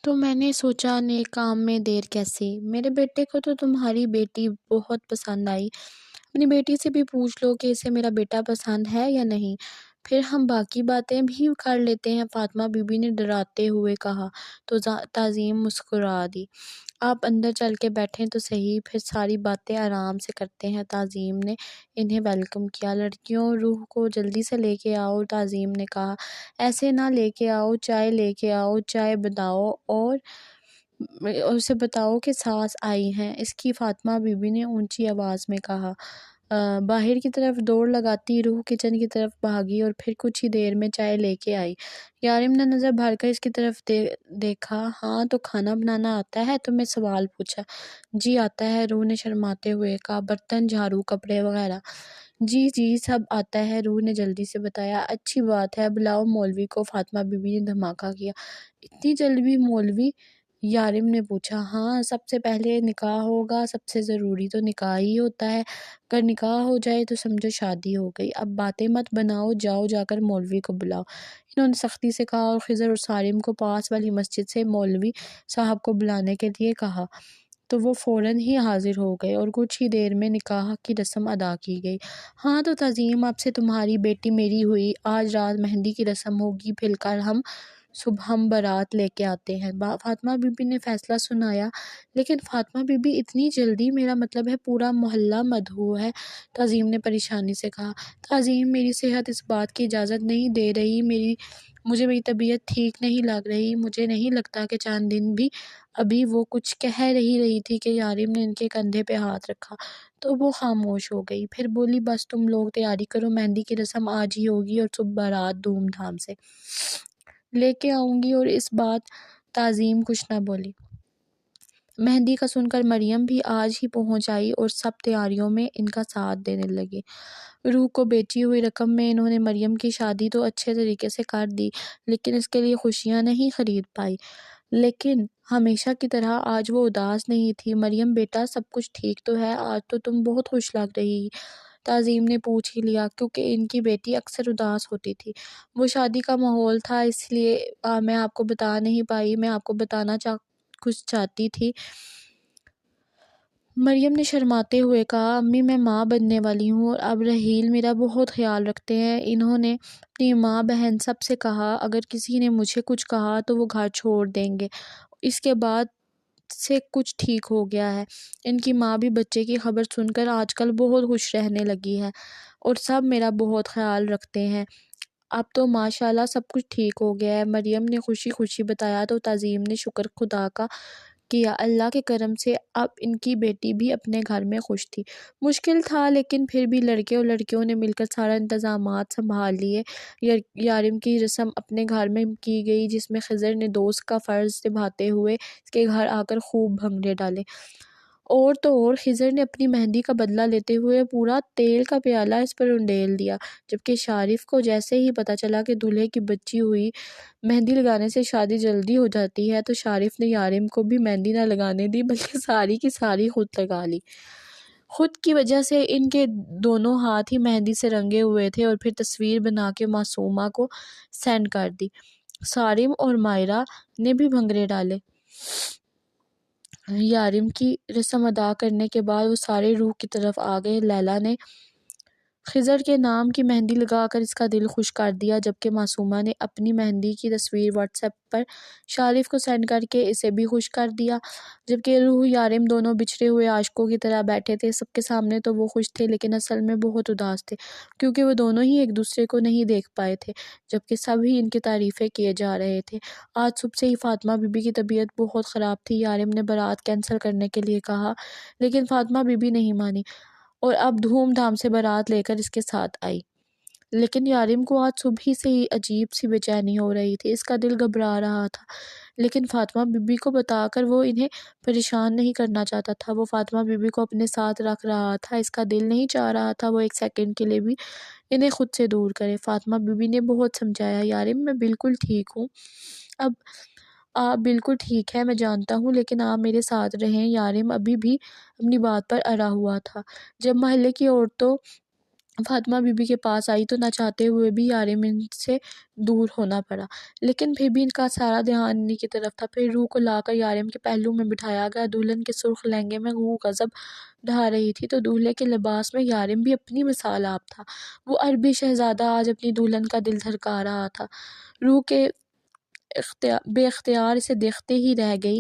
تو میں نے سوچا نیک کام میں دیر کیسی، میرے بیٹے کو تو تمہاری بیٹی بہت پسند آئی، اپنی بیٹی سے بھی پوچھ لو کہ اسے میرا بیٹا پسند ہے یا نہیں، پھر ہم باقی باتیں بھی کر لیتے ہیں، فاطمہ بی بی نے ڈراتے ہوئے کہا۔ تو تعظیم مسکرا دی۔ آپ اندر چل کے بیٹھیں تو صحیح، پھر ساری باتیں آرام سے کرتے ہیں۔ تعظیم نے انہیں ویلکم کیا۔ لڑکیوں روح کو جلدی سے لے کے آؤ، تعظیم نے کہا۔ ایسے نہ لے کے آؤ، چائے لے کے آؤ، چائے بناؤ اور اسے بتاؤ کہ ساس آئی ہیں، اس کی فاطمہ بی بی نے اونچی آواز میں کہا۔ باہر کی طرف دوڑ لگاتی روح کچن کی طرف بھاگی اور پھر کچھ ہی دیر میں چائے لے کے آئی۔ یارم نے نظر بھر کر اس کی طرف دیکھا۔ ہاں تو کھانا بنانا آتا ہے تمہیں؟ سوال پوچھا۔ جی آتا ہے، روح نے شرماتے ہوئے کہا۔ برتن، جھاڑو، کپڑے وغیرہ؟ جی جی سب آتا ہے، روح نے جلدی سے بتایا۔ اچھی بات ہے، بلاؤ مولوی کو، فاطمہ بی بی نے دھماکہ کیا۔ اتنی جلدی مولوی؟ یارم نے پوچھا۔ ہاں، سب سے پہلے نکاح ہوگا، سب سے ضروری تو نکاح ہی ہوتا ہے، اگر نکاح ہو جائے تو سمجھو شادی ہو گئی۔ اب باتیں مت بناؤ، جاؤ جا کر مولوی کو بلاؤ، انہوں نے سختی سے کہا اور خضر اور سالم کو پاس والی مسجد سے مولوی صاحب کو بلانے کے لیے کہا۔ تو وہ فوراً ہی حاضر ہو گئے اور کچھ ہی دیر میں نکاح کی رسم ادا کی گئی۔ ہاں تو تعظیم، اب سے تمہاری بیٹی میری ہوئی، آج رات مہندی کی رسم ہوگی، پھر کل صبح ہم بارات لے کے آتے ہیں، فاطمہ بی بی نے فیصلہ سنایا۔ لیکن فاطمہ بی بی اتنی جلدی؟ میرا مطلب ہے پورا محلہ مدعو ہے، تعظیم نے پریشانی سے کہا۔ تعظیم، میری صحت اس بات کی اجازت نہیں دے رہی، مجھے میری طبیعت ٹھیک نہیں لگ رہی، مجھے نہیں لگتا کہ چند دن بھی۔ ابھی وہ کچھ کہہ رہی تھی کہ یارم نے ان کے کندھے پہ ہاتھ رکھا تو وہ خاموش ہو گئی، پھر بولی بس تم لوگ تیاری کرو، مہندی کی رسم آج ہی ہوگی اور صبح بارات دھوم دھام سے لے کے آؤں گی۔ اور اس بات تعظیم کچھ نہ بولی۔ مہندی کا سن کر مریم بھی آج ہی پہنچ آئی اور سب تیاریوں میں ان کا ساتھ دینے لگی۔ روح کو بیچی ہوئی رقم میں انہوں نے مریم کی شادی تو اچھے طریقے سے کر دی، لیکن اس کے لیے خوشیاں نہیں خرید پائی۔ لیکن ہمیشہ کی طرح آج وہ اداس نہیں تھی۔ مریم بیٹا، سب کچھ ٹھیک تو ہے؟ آج تو تم بہت خوش لگ رہی، تعظیم نے پوچھ ہی لیا، کیونکہ ان کی بیٹی اکثر اداس ہوتی تھی۔ وہ شادی کا ماحول تھا، اس لیے میں آپ کو بتا نہیں پائی، میں آپ کو بتانا کچھ چاہتی تھی، مریم نے شرماتے ہوئے کہا۔ امی، میں ماں بننے والی ہوں اور اب رحیل میرا بہت خیال رکھتے ہیں، انہوں نے اپنی ماں بہن سب سے کہا اگر کسی نے مجھے کچھ کہا تو وہ گھر چھوڑ دیں گے۔ اس کے بعد سے کچھ ٹھیک ہو گیا ہے۔ ان کی ماں بھی بچے کی خبر سن کر آج کل بہت خوش رہنے لگی ہے اور سب میرا بہت خیال رکھتے ہیں۔ اب تو ماشاءاللہ سب کچھ ٹھیک ہو گیا ہے، مریم نے خوشی خوشی بتایا۔ تو تعظیم نے شکر خدا کا کیا، اللہ کے کرم سے اب ان کی بیٹی بھی اپنے گھر میں خوش تھی۔ مشکل تھا لیکن پھر بھی لڑکے اور لڑکیوں نے مل کر سارا انتظامات سنبھال لیے۔ یارم کی رسم اپنے گھر میں کی گئی، جس میں خضر نے دوست کا فرض نبھاتے ہوئے اس کے گھر آ کر خوب بھنگڑے ڈالے۔ اور تو اور خضر نے اپنی مہندی کا بدلہ لیتے ہوئے پورا تیل کا پیالہ اس پر انڈیل دیا، جبکہ شارف کو جیسے ہی پتہ چلا کہ دولہے کی بچی ہوئی مہندی لگانے سے شادی جلدی ہو جاتی ہے، تو شارف نے یارم کو بھی مہندی نہ لگانے دی بلکہ ساری کی ساری خود لگا لی۔ خود کی وجہ سے ان کے دونوں ہاتھ ہی مہندی سے رنگے ہوئے تھے اور پھر تصویر بنا کے معصومہ کو سینڈ کر دی۔ سارم اور مائرہ نے بھی بھنگڑے ڈالے۔ یارم کی رسم ادا کرنے کے بعد وہ سارے روح کی طرف آ گئے۔ لیلی نے خضر کے نام کی مہندی لگا کر اس کا دل خوش کر دیا، جبکہ معصومہ نے اپنی مہندی کی تصویر واٹس ایپ پر شارف کو سینڈ کر کے اسے بھی خوش کر دیا، جبکہ روح یارم دونوں بچھڑے ہوئے عاشقوں کی طرح بیٹھے تھے۔ سب کے سامنے تو وہ خوش تھے لیکن اصل میں بہت اداس تھے، کیونکہ وہ دونوں ہی ایک دوسرے کو نہیں دیکھ پائے تھے، جبکہ سب ہی ان کی تعریفیں کیے جا رہے تھے۔ آج صبح سے ہی فاطمہ بی بی کی طبیعت بہت خراب تھی۔ یارم نے بارات کینسل کرنے کے لیے کہا لیکن فاطمہ بی بی نہیں مانی اور اب دھوم دھام سے بارات لے کر اس کے ساتھ آئی۔ لیکن یارم کو آج صبح ہی سے ہی عجیب سی بے چینی ہو رہی تھی، اس کا دل گھبرا رہا تھا، لیکن فاطمہ بی بی کو بتا کر وہ انہیں پریشان نہیں کرنا چاہتا تھا۔ وہ فاطمہ بی بی کو اپنے ساتھ رکھ رہا تھا، اس کا دل نہیں چاہ رہا تھا وہ ایک سیکنڈ کے لیے بھی انہیں خود سے دور کرے۔ فاطمہ بی بی نے بہت سمجھایا، یارم میں بالکل ٹھیک ہوں، اب آپ بالکل ٹھیک ہے میں جانتا ہوں، لیکن آپ میرے ساتھ رہیں۔ یارم ابھی بھی اپنی بات پر اڑا ہوا تھا۔ جب محلے کی عورتوں فاطمہ بی بی کے پاس آئی تو نہ چاہتے ہوئے بھی یارم ان سے دور ہونا پڑا، لیکن پھر بھی ان کا سارا دھیان انہی کی طرف تھا۔ پھر روح کو لا کر یارم کے پہلو میں بٹھایا گیا۔ دلہن کے سرخ لہنگے میں روح غضب ڈھا رہی تھی تو دولہے کے لباس میں یارم بھی اپنی مثال آپ تھا۔ وہ عربی شہزادہ آج اپنی دلہن کا دل دھڑکا رہا تھا۔ روح کے بے اختیار اسے دیکھتے ہی رہ گئی۔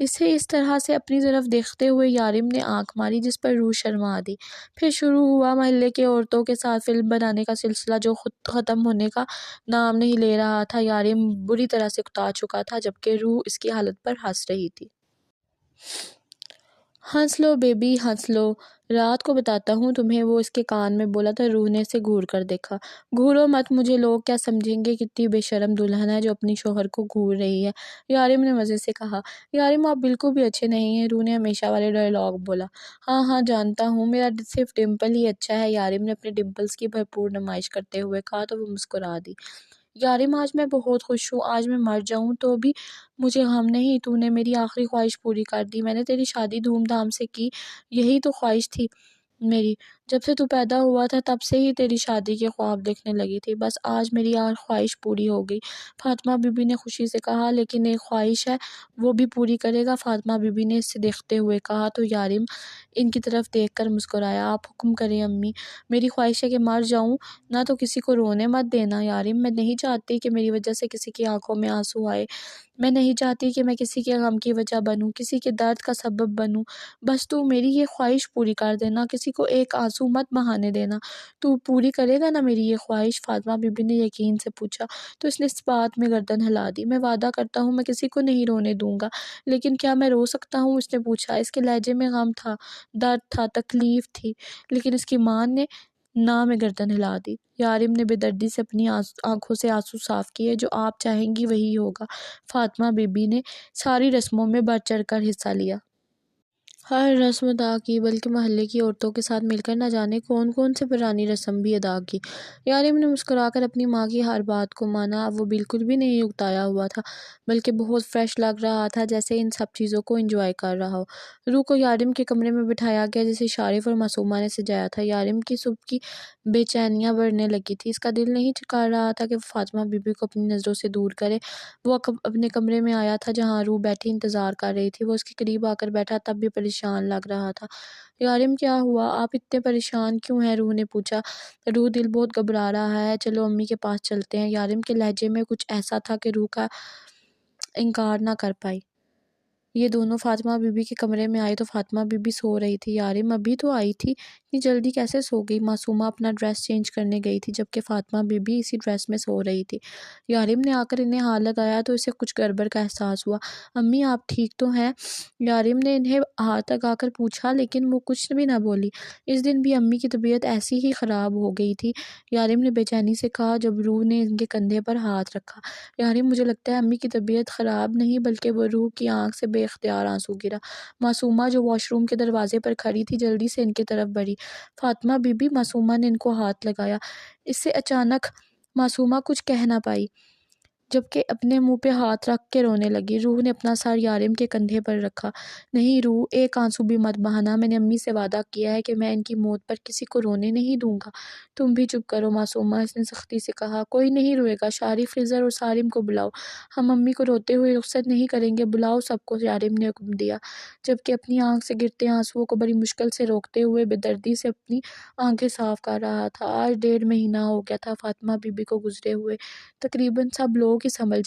اسے اس طرح سے اپنی طرف دیکھتے ہوئے یارم نے آنکھ ماری، جس پر روح شرما دی۔ پھر شروع ہوا محلے کے عورتوں کے ساتھ فلم بنانے کا سلسلہ، جو خود ختم ہونے کا نام نہیں لے رہا تھا۔ یارم بری طرح سے اکتا چکا تھا، جبکہ روح اس کی حالت پر ہنس رہی تھی۔ ہنس لو بیبی، ہنس لو، رات کو بتاتا ہوں تمہیں، وہ اس کے کان میں بولا تو روح نے اسے گھور کر دیکھا۔ گھورو مت مجھے، لوگ کیا سمجھیں گے، کتنی بے شرم دلہن ہے جو اپنی شوہر کو گھور رہی ہے، یارم نے مزے سے کہا۔ یارم آپ بالکل بھی اچھے نہیں ہیں، روح نے ہمیشہ والے ڈائلاگ بولا۔ ہاں ہاں جانتا ہوں، میرا صرف ڈمپل ہی اچھا ہے، یارم نے اپنے ڈمپلز کی بھرپور نمائش کرتے ہوئے کہا تو وہ مسکرا دی۔ یارم آج میں بہت خوش ہوں، آج میں مر جاؤں تو بھی مجھے غم نہیں، تو نے میری آخری خواہش پوری کر دی، میں نے تیری شادی دھوم دھام سے کی، یہی تو خواہش تھی میری، جب سے تو پیدا ہوا تھا تب سے ہی تیری شادی کے خواب دیکھنے لگی تھی، بس آج میری خواہش پوری ہو گئی، فاطمہ بی بی نے خوشی سے کہا۔ لیکن ایک خواہش ہے، وہ بھی پوری کرے گا، فاطمہ بی بی نے اسے دیکھتے ہوئے کہا تو یارم ان کی طرف دیکھ کر مسکرایا۔ آپ حکم کریں امی، میری خواہش ہے کہ مر جاؤں نہ، تو کسی کو رونے مت دینا یارم، میں نہیں چاہتی کہ میری وجہ سے کسی کی آنکھوں میں آنسو آئے، میں نہیں چاہتی کہ میں کسی کے غم کی وجہ بنوں، کسی کے درد کا سبب بنوں، بس تو میری یہ خواہش پوری کر دینا، کسی کو ایک آنسو مت بہانے دینا، تو پوری کرے گا نا میری یہ خواہش، فاطمہ بی بی نے یقین سے پوچھا تو اس نے اس بات میں گردن ہلا دی۔ میں وعدہ کرتا ہوں میں کسی کو نہیں رونے دوں گا، لیکن کیا میں رو سکتا ہوں، اس نے پوچھا۔ اس کے لہجے میں غم تھا، درد تھا، تکلیف تھی، لیکن اس کی ماں نے نہ میں گردن ہلا دی۔ یارم نے بے دردی سے اپنی آنکھوں سے آنسو صاف کیے۔ جو آپ چاہیں گی وہی ہوگا، فاطمہ بی بی نے ساری رسموں میں بڑھ چڑھ کر حصہ لیا۔ ہر رسم ادا کی، بلکہ محلے کی عورتوں کے ساتھ مل کر نہ جانے کون کون سے پرانی رسم بھی ادا کی۔ یارم نے مسکرا کر اپنی ماں کی ہر بات کو مانا۔ اب وہ بالکل بھی نہیں اکتایا ہوا تھا، بلکہ بہت فریش لگ رہا تھا، جیسے ان سب چیزوں کو انجوائے کر رہا ہو۔ روح کو یارم کے کمرے میں بٹھایا گیا، جسے شارف اور معصومہ نے سجایا تھا۔ یارم کی صبح کی بے چینیاں بڑھنے لگی تھی، اس کا دل نہیں کر رہا تھا کہ وہ فاطمہ بی بی کو اپنی نظروں سے دور کرے۔ وہ اپنے کمرے میں آیا تھا جہاں روح بیٹھی انتظار کر رہی تھی، وہ اس کے قریب آ کر بیٹھا، تب بھی پریشان لگ رہا تھا۔ یارم کیا ہوا، آپ اتنے پریشان کیوں ہیں، روح نے پوچھا۔ روح دل بہت گھبرا رہا ہے، چلو امی کے پاس چلتے ہیں، یارم کے لہجے میں کچھ ایسا تھا کہ روح کا انکار نہ کر پائی۔ یہ دونوں فاطمہ بی بی کے کمرے میں آئے تو فاطمہ بی بی سو رہی تھی۔ یارم ابھی تو آئی تھی، اتنی جلدی کیسے سو گئی؟ معصومہ اپنا ڈریس چینج کرنے گئی تھی، جبکہ فاطمہ بی بی اسی ڈریس میں سو رہی تھی۔ یارم نے آ کر انہیں ہاتھ لگایا تو اسے کچھ گڑبڑ کا احساس ہوا۔ امی آپ ٹھیک تو ہیں؟ یارم نے انہیں ہاتھ لگا کر پوچھا، لیکن وہ کچھ بھی نہ بولی۔ اس دن بھی امی کی طبیعت ایسی ہی خراب ہو گئی تھی، یارم نے بے چینی سے کہا جب روح نے ان کے کندھے پر ہاتھ رکھا۔ یارم مجھے لگتا ہے امی کی طبیعت خراب نہیں بلکہ وہ روح کی آنکھ سے بے اختیار آنسو گرا۔ معصومہ جو واش روم کے دروازے پر کھڑی تھی جلدی سے ان کی طرف بڑھی۔ فاطمہ بی بی، معصومہ نے ان کو ہاتھ لگایا۔ اس سے اچانک معصومہ کچھ کہہ نہ پائی، جبکہ اپنے منہ پہ ہاتھ رکھ کے رونے لگی۔ روح نے اپنا سر یارم کے کندھے پر رکھا۔ نہیں روح، ایک آنسو بھی مت بہانا، میں نے امی سے وعدہ کیا ہے کہ میں ان کی موت پر کسی کو رونے نہیں دوں گا۔ تم بھی چپ کرو معصومہ، اس نے سختی سے کہا۔ کوئی نہیں روئے گا، شارف، خضر اور سالم کو بلاؤ، ہم امی کو روتے ہوئے رخصت نہیں کریں گے، بلاؤ سب کو، یارم نے حکم دیا، جبکہ اپنی آنکھ سے گرتے آنسوؤں کو بڑی مشکل سے روکتے ہوئے بے دردی سے اپنی آنکھیں صاف کر رہا تھا۔ آج 1.5 مہینہ ہو گیا تھا فاطمہ بی بی کو گزرے ہوئے، تقریباً سب لوگ ہی سنبھل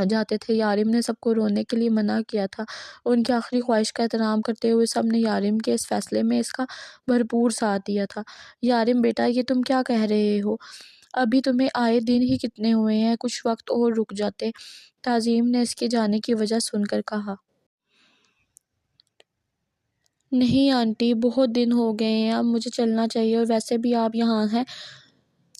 جاتے تھے۔ یارم نے سب کو رونے کے لیے منع کیا تھا اور ان کی آخری خواہش کا احترام کرتے ہوئے سب نے یارم کے اس فیصلے میں اس کا بھرپور ساتھ دیا تھا۔ یارم بیٹا، یہ تم کیا کہہ رہے ہو، ابھی تمہیں آئے دن ہی کتنے ہوئے ہیں، کچھ وقت اور رک جاتے، تعظیم نے اس کے جانے کی وجہ سن کر کہا۔ نہیں آنٹی، بہت دن ہو گئے ہیں، اب مجھے چلنا چاہیے، اور ویسے بھی آپ یہاں ہیں،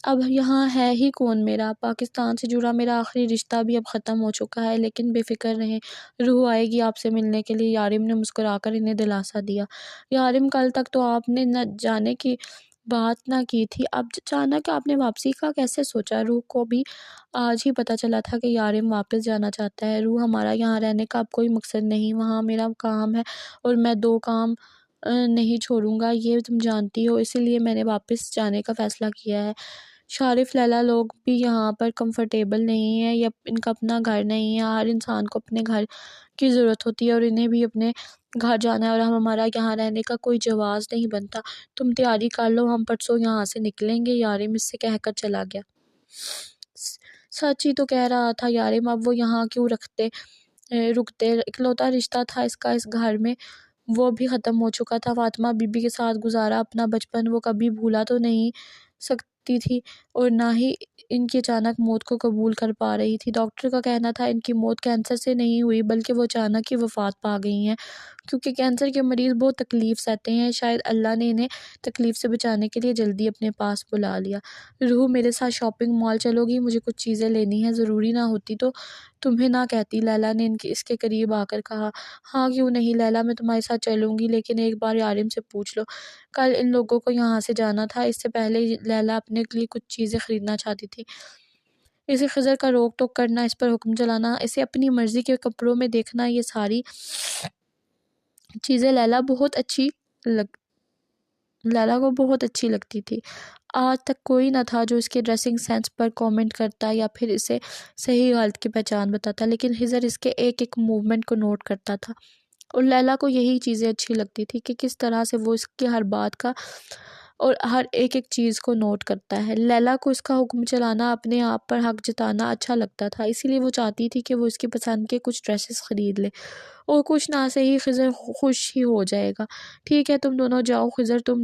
اب یہاں ہے ہی کون میرا، پاکستان سے جڑا میرا آخری رشتہ بھی اب ختم ہو چکا ہے، لیکن بے فکر رہیں، روح آئے گی آپ سے ملنے کے لیے، یارم نے مسکرا کر انہیں دلاسا دیا۔ یارم کل تک تو آپ نے نہ جانے کی بات نہ کی تھی، اب اچانک آپ نے واپسی کا کیسے سوچا؟ روح کو بھی آج ہی پتہ چلا تھا کہ یارم واپس جانا چاہتا ہے۔ روح، ہمارا یہاں رہنے کا اب کوئی مقصد نہیں، وہاں میرا کام ہے اور میں 2 کام نہیں چھوڑوں گا، یہ تم جانتی ہو، اسی لیے میں نے واپس جانے کا فیصلہ کیا ہے۔ شارف، لیلا لوگ بھی یہاں پر کمفرٹیبل نہیں ہیں، یا ان کا اپنا گھر نہیں ہے۔ ہر انسان کو اپنے گھر کی ضرورت ہوتی ہے اور انہیں بھی اپنے گھر جانا ہے، اور ہمارا یہاں رہنے کا کوئی جواز نہیں بنتا۔ تم تیاری کر لو، ہم پرسوں یہاں سے نکلیں گے۔ یارم اس سے کہہ کر چلا گیا۔ سچ ہی تو کہہ رہا تھا یارم، اب وہ یہاں کیوں رکتے؟ اکلوتا رشتہ تھا اس کا اس گھر میں، وہ بھی ختم ہو چکا تھا۔ فاطمہ بی بی کے ساتھ گزارا اپنا بچپن وہ کبھی بھولا تو نہیں سکتی تھی، اور نہ ہی ان کی اچانک موت کو قبول کر پا رہی تھی۔ ڈاکٹر کا کہنا تھا ان کی موت کینسر سے نہیں ہوئی، بلکہ وہ اچانک ہی وفات پا گئی ہیں، کیونکہ کینسر کے مریض بہت تکلیف سہتے ہیں۔ شاید اللہ نے انہیں تکلیف سے بچانے کے لیے جلدی اپنے پاس بلا لیا۔ روح، میرے ساتھ شاپنگ مال چلو گی؟ مجھے کچھ چیزیں لینی ہیں، ضروری نہ ہوتی تو تمہیں نہ کہتی، لیلا نے اس کے قریب آ کر کہا۔ ہاں کیوں نہیں لیلا، میں تمہارے ساتھ چلوں گی، لیکن ایک بار یارم سے پوچھ لو۔ کل ان لوگوں کو یہاں سے جانا تھا، اس سے پہلے لیلا اپنے لیے کچھ چیزیں خریدنا چاہتی تھی۔ اسے خضر کا روک ٹوک کرنا، اس پر حکم چلانا، اسے اپنی مرضی کے کپڑوں میں دیکھنا، یہ ساری چیزیں لیلا کو بہت اچھی لگتی تھی۔ آج تک کوئی نہ تھا جو اس کے ڈریسنگ سینس پر کامنٹ کرتا یا پھر اسے صحیح غلط کی پہچان بتاتا، لیکن خضر اس کے ایک ایک موومنٹ کو نوٹ کرتا تھا، اور لیلا کو یہی چیزیں اچھی لگتی تھی کہ کس طرح سے وہ اس کی ہر بات کا اور ہر ایک ایک چیز کو نوٹ کرتا ہے۔ لیلا کو اس کا حکم چلانا، اپنے آپ پر حق جتانا اچھا لگتا تھا، اسی لیے وہ چاہتی تھی کہ وہ اس کی پسند کے کچھ ڈریسز خرید لے، اور کچھ نہ سے ہی خضر خوش ہی ہو جائے گا۔ ٹھیک ہے تم دونوں جاؤ، خضر تم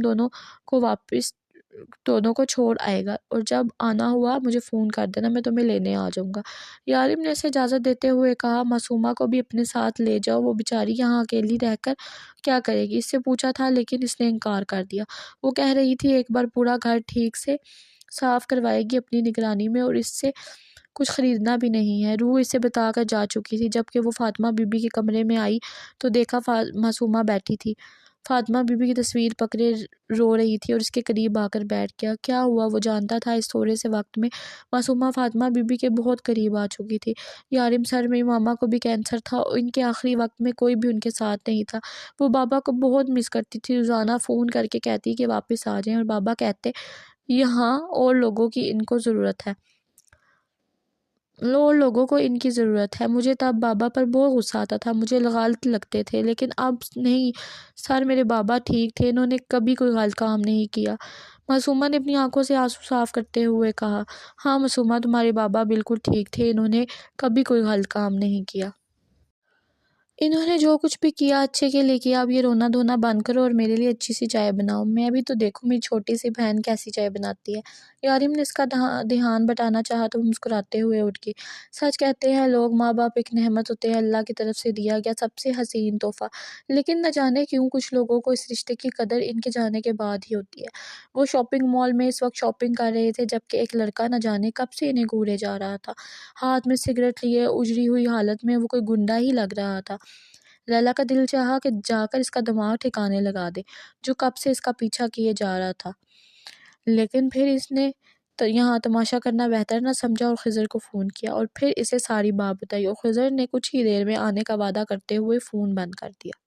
دونوں کو چھوڑ آئے گا، اور جب آنا ہوا مجھے فون کر دینا، میں تمہیں لینے آ جاؤں گا۔ یارم نے اسے اجازت دیتے ہوئے کہا۔ معصومہ کو بھی اپنے ساتھ لے جاؤ، وہ بیچاری یہاں اکیلی رہ کر کیا کرے گی؟ اس سے پوچھا تھا لیکن اس نے انکار کر دیا۔ وہ کہہ رہی تھی ایک بار پورا گھر ٹھیک سے صاف کروائے گی اپنی نگرانی میں، اور اس سے کچھ خریدنا بھی نہیں ہے۔ روح اسے بتا کر جا چکی تھی۔ جب کہ وہ فاطمہ بی بی کے کمرے میں آئی تو دیکھا معصومہ بیٹھی تھی۔ فاطمہ بی بی کی تصویر پکڑے رو رہی تھی اور اس کے قریب آ کر بیٹھ گیا۔ کیا ہوا؟ وہ جانتا تھا اس تھوڑے سے وقت میں معصومہ فاطمہ بی بی کے بہت قریب آ چکی تھی۔ یارم سر، میری ماما کو بھی کینسر تھا، اور ان کے آخری وقت میں کوئی بھی ان کے ساتھ نہیں تھا۔ وہ بابا کو بہت مس کرتی تھی، روزانہ فون کر کے کہتی کہ واپس آ جائیں، اور بابا کہتے یہاں اور لوگوں کو ان کی ضرورت ہے۔ مجھے تب بابا پر بہت غصہ آتا تھا، مجھے غلط لگتے تھے، لیکن اب نہیں سر، میرے بابا ٹھیک تھے، انہوں نے کبھی کوئی غلط کام نہیں کیا۔ معصومہ نے اپنی آنکھوں سے آنسو صاف کرتے ہوئے کہا۔ ہاں معصومہ، تمہارے بابا بالکل ٹھیک تھے، انہوں نے کبھی کوئی غلط کام نہیں کیا۔ انہوں نے جو کچھ بھی کیا اچھے کے لیے کیا۔ اب یہ رونا دھونا بند کرو اور میرے لیے اچھی سی چائے بناؤ، میں بھی تو دیکھوں میری چھوٹی سی بہن کیسی چائے بناتی ہے۔ یارم نے اس کا دھیان بٹانا چاہا تو مسکراتے ہوئے اٹھ گئی۔ سچ کہتے ہیں لوگ، ماں باپ ایک نعمت ہوتے ہیں، اللہ کی طرف سے دیا گیا سب سے حسین تحفہ، لیکن نہ جانے کیوں کچھ لوگوں کو اس رشتے کی قدر ان کے جانے کے بعد ہی ہوتی ہے۔ وہ شاپنگ مال میں اس وقت شاپنگ کر رہے تھے جبکہ ایک لڑکا نہ جانے کب سے انہیں گھورے جا رہا تھا، ہاتھ میں سگریٹ لیے، اجڑی ہوئی حالت میں۔ وہ کوئی گنڈا ہی لگ رہا تھا۔ لیلا کا دل چاہا کہ جا کر اس کا دماغ ٹھکانے لگا دے، جو کب سے اس کا پیچھا کیے جا رہا تھا، لیکن پھر اس نے یہاں تماشا کرنا بہتر نہ سمجھا اور خضر کو فون کیا، اور پھر اسے ساری بات بتائی، اور خضر نے کچھ ہی دیر میں آنے کا وعدہ کرتے ہوئے فون بند کر دیا۔